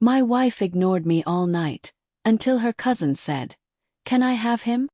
My wife ignored me all night, until her cousin said, "Can I have him?"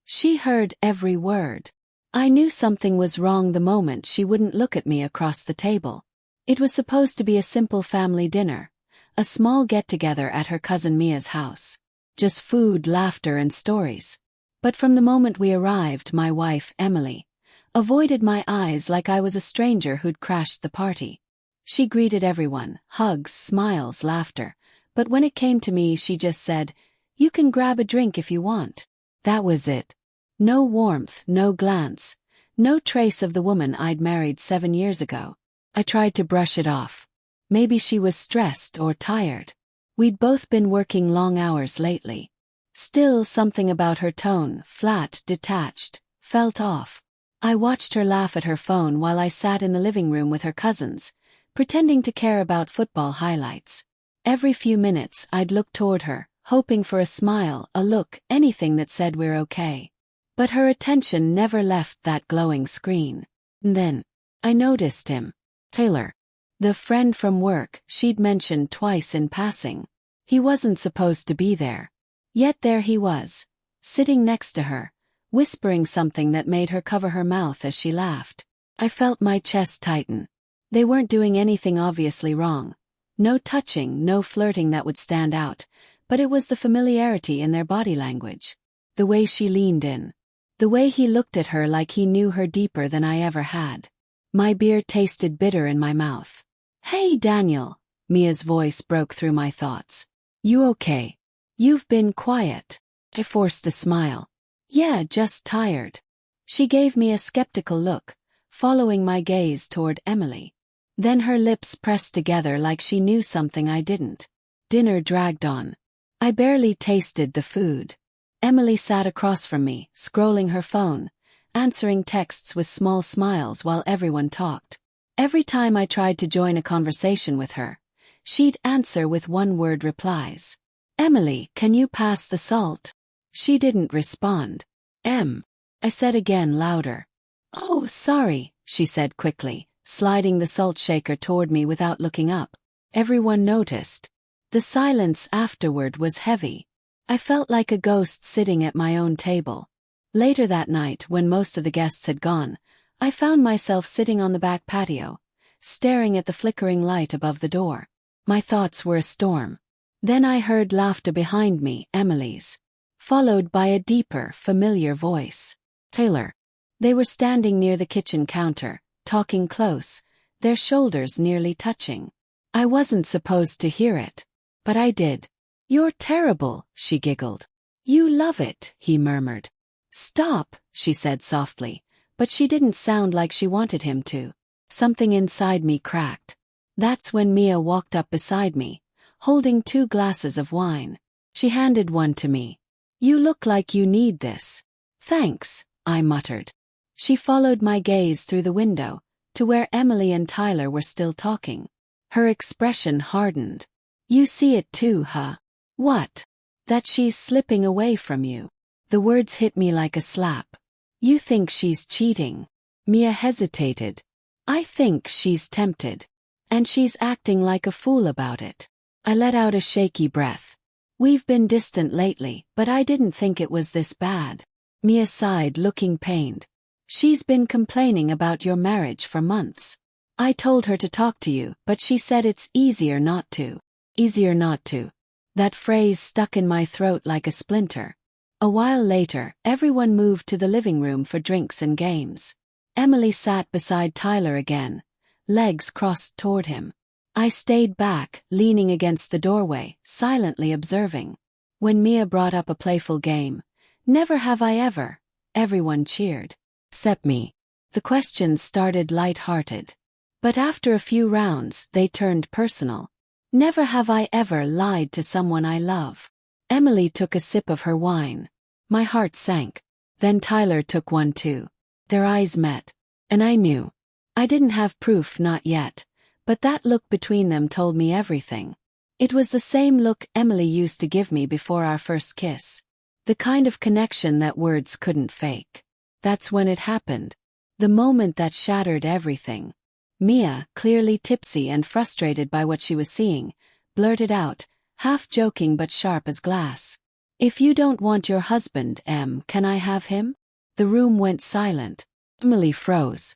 She heard every word. I knew something was wrong the moment she wouldn't look at me across the table. It was supposed to be a simple family dinner, a small get-together at her cousin Mia's house. Just food, laughter, and stories. But from the moment we arrived, my wife, Emily, avoided my eyes like I was a stranger who'd crashed the party. She greeted everyone, hugs, smiles, laughter, but when it came to me she just said, "You can grab a drink if you want." That was it. No warmth, no glance, no trace of the woman I'd married 7 years ago. I tried to brush it off. Maybe she was stressed or tired. We'd both been working long hours lately. Still, something about her tone, flat, detached, felt off. I watched her laugh at her phone while I sat in the living room with her cousins, pretending to care about football highlights. Every few minutes I'd look toward her, hoping for a smile, a look, anything that said we're okay. But her attention never left that glowing screen. Then, I noticed him. Taylor. The friend from work she'd mentioned twice in passing. He wasn't supposed to be there. Yet there he was, sitting next to her, whispering something that made her cover her mouth as she laughed. I felt my chest tighten. They weren't doing anything obviously wrong. No touching, no flirting that would stand out, but it was the familiarity in their body language. The way she leaned in. The way he looked at her like he knew her deeper than I ever had. My beer tasted bitter in my mouth. "Hey, Daniel," Mia's voice broke through my thoughts. "You okay? You've been quiet." I forced a smile. "Yeah, just tired." She gave me a skeptical look, following my gaze toward Emily. Then her lips pressed together like she knew something I didn't. Dinner dragged on. I barely tasted the food. Emily sat across from me, scrolling her phone, answering texts with small smiles while everyone talked. Every time I tried to join a conversation with her, she'd answer with one-word replies. "Emily, can you pass the salt?" She didn't respond. I said again louder. "Oh, sorry," she said quickly, sliding the salt shaker toward me without looking up. Everyone noticed. The silence afterward was heavy. I felt like a ghost sitting at my own table. Later that night, when most of the guests had gone, I found myself sitting on the back patio, staring at the flickering light above the door. My thoughts were a storm. Then I heard laughter behind me, Emily's, followed by a deeper, familiar voice. "Taylor." They were standing near the kitchen counter, talking close, their shoulders nearly touching. I wasn't supposed to hear it, but I did. "You're terrible," she giggled. "You love it," he murmured. "Stop," she said softly, but she didn't sound like she wanted him to. Something inside me cracked. That's when Mia walked up beside me, holding 2 glasses of wine. She handed one to me. "You look like you need this." "Thanks," I muttered. She followed my gaze through the window, to where Emily and Tyler were still talking. Her expression hardened. "You see it too, huh?" "What?" "That she's slipping away from you." The words hit me like a slap. "You think she's cheating?" Mia hesitated. "I think she's tempted. And she's acting like a fool about it." I let out a shaky breath. "We've been distant lately, but I didn't think it was this bad." Mia sighed, looking pained. "She's been complaining about your marriage for months. I told her to talk to you, but she said it's easier not to." Easier not to. That phrase stuck in my throat like a splinter. A while later, everyone moved to the living room for drinks and games. Emily sat beside Tyler again, legs crossed toward him. I stayed back, leaning against the doorway, silently observing. When Mia brought up a playful game, "Never have I ever," everyone cheered. Except me. The questions started light-hearted. But after a few rounds, they turned personal. "Never have I ever lied to someone I love." Emily took a sip of her wine. My heart sank. Then Tyler took one too. Their eyes met. And I knew. I didn't have proof, not yet, but that look between them told me everything. It was the same look Emily used to give me before our first kiss. The kind of connection that words couldn't fake. That's when it happened. The moment that shattered everything. Mia, clearly tipsy and frustrated by what she was seeing, blurted out, half joking but sharp as glass. If you don't want your husband, can I have him? The room went silent. Emily froze.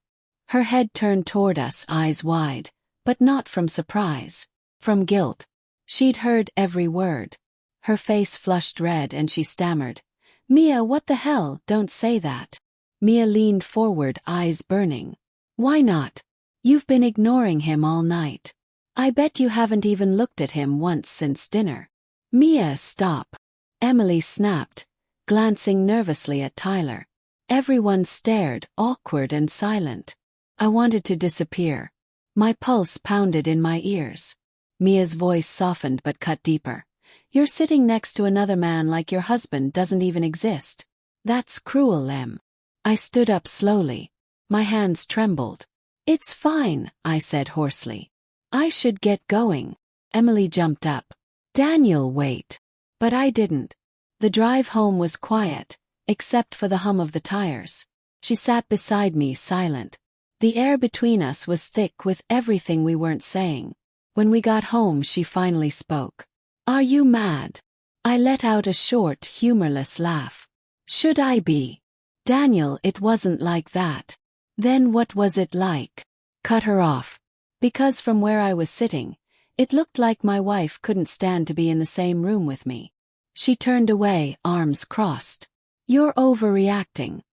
Her head turned toward us, eyes wide, but not from surprise. From guilt. She'd heard every word. Her face flushed red and she stammered, "Mia, what the hell, don't say that." Mia leaned forward, eyes burning. "Why not? You've been ignoring him all night. I bet you haven't even looked at him once since dinner." "Mia, stop," Emily snapped, glancing nervously at Tyler. Everyone stared, awkward and silent. I wanted to disappear. My pulse pounded in my ears. Mia's voice softened but cut deeper. "You're sitting next to another man like your husband doesn't even exist. That's cruel, Em." I stood up slowly. My hands trembled. "It's fine," I said hoarsely. "I should get going." Emily jumped up. "Daniel, wait." But I didn't. The drive home was quiet, except for the hum of the tires. She sat beside me, silent. The air between us was thick with everything we weren't saying. When we got home, she finally spoke. "Are you mad?" I let out a short, humorless laugh. "Should I be?" "Daniel, it wasn't like that." "Then what was it like?" Cut her off. Because from where I was sitting, it looked like my wife couldn't stand to be in the same room with me. She turned away, arms crossed. "You're overreacting.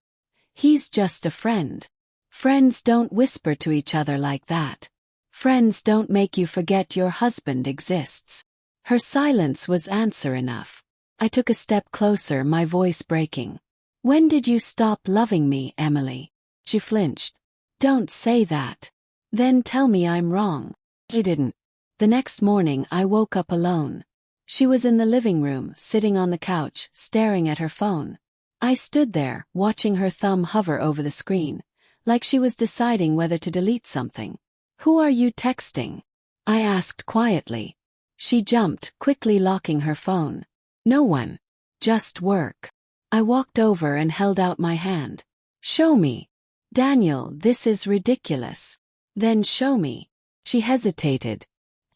He's just a friend. Friends don't whisper to each other like that. Friends don't make you forget your husband exists." Her silence was answer enough. I took a step closer, my voice breaking. "When did you stop loving me, Emily?" She flinched. "Don't say that. Then tell me I'm wrong." I didn't. The next morning I woke up alone. She was in the living room, sitting on the couch, staring at her phone. I stood there, watching her thumb hover over the screen, like she was deciding whether to delete something. "Who are you texting?" I asked quietly. She jumped, quickly locking her phone. "No one. Just work." I walked over and held out my hand. "Show me." "Daniel, this is ridiculous." "Then show me." She hesitated.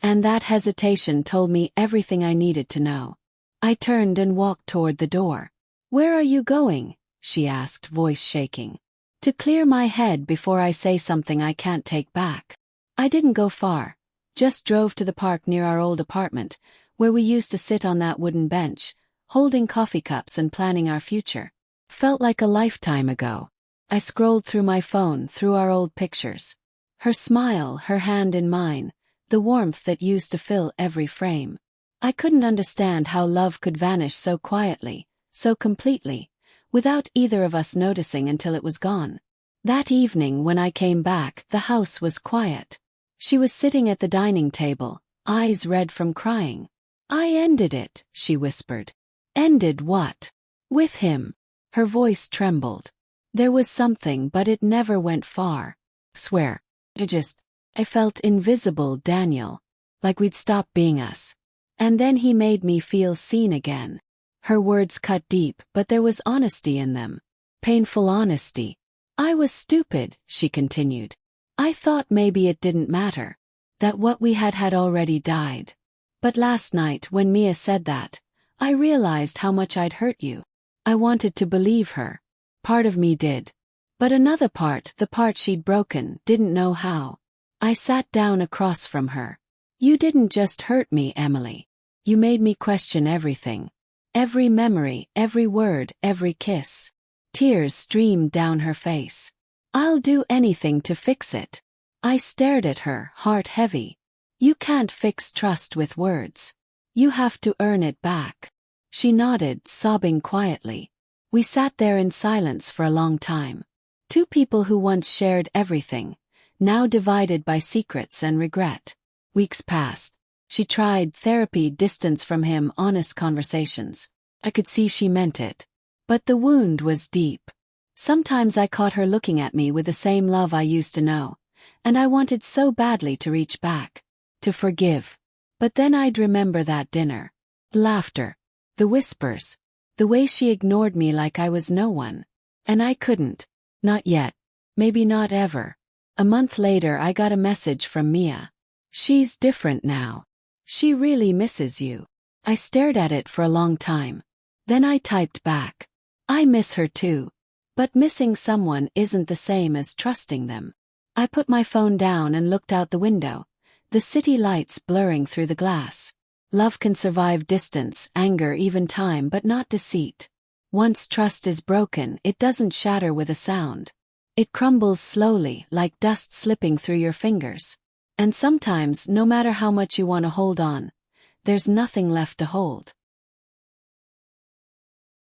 And that hesitation told me everything I needed to know. I turned and walked toward the door. "Where are you going?" she asked, voice shaking. "To clear my head before I say something I can't take back." I didn't go far. Just drove to the park near our old apartment, where we used to sit on that wooden bench, holding coffee cups and planning our future. Felt like a lifetime ago. I scrolled through my phone, through our old pictures. Her smile, her hand in mine, the warmth that used to fill every frame. I couldn't understand how love could vanish so quietly, so completely, without either of us noticing until it was gone. That evening when I came back, the house was quiet. She was sitting at the dining table, eyes red from crying. "I ended it," she whispered. "Ended what?" "With him." Her voice trembled. There was something, but it never went far. Swear. I felt invisible, Daniel. Like we'd stopped being us. And then he made me feel seen again. Her words cut deep, but there was honesty in them. Painful honesty. "I was stupid," she continued. "I thought maybe it didn't matter. That what we had already died. But last night when Mia said that, I realized how much I'd hurt you. I wanted to believe her. Part of me did. But another part, the part she'd broken, didn't know how. I sat down across from her. You didn't just hurt me, Emily. You made me question everything. Every memory, every word, every kiss." Tears streamed down her face. "I'll do anything to fix it." I stared at her, heart heavy. "You can't fix trust with words. You have to earn it back." She nodded, sobbing quietly. We sat there in silence for a long time. Two people who once shared everything, now divided by secrets and regret. Weeks passed. She tried therapy, distance from him, honest conversations. I could see she meant it. But the wound was deep. Sometimes I caught her looking at me with the same love I used to know, and I wanted so badly to reach back, to forgive. But then I'd remember that dinner. Laughter. The whispers. The way she ignored me like I was no one. And I couldn't. Not yet. Maybe not ever. A month later I got a message from Mia. "She's different now." She really misses you. I stared at it for a long time. Then I typed back. I miss her too. But missing someone isn't the same as trusting them. I put my phone down and looked out the window, the city lights blurring through the glass. Love can survive distance, anger, even time, but not deceit. Once trust is broken, it doesn't shatter with a sound. It crumbles slowly, like dust slipping through your fingers. And sometimes, no matter how much you want to hold on, there's nothing left to hold.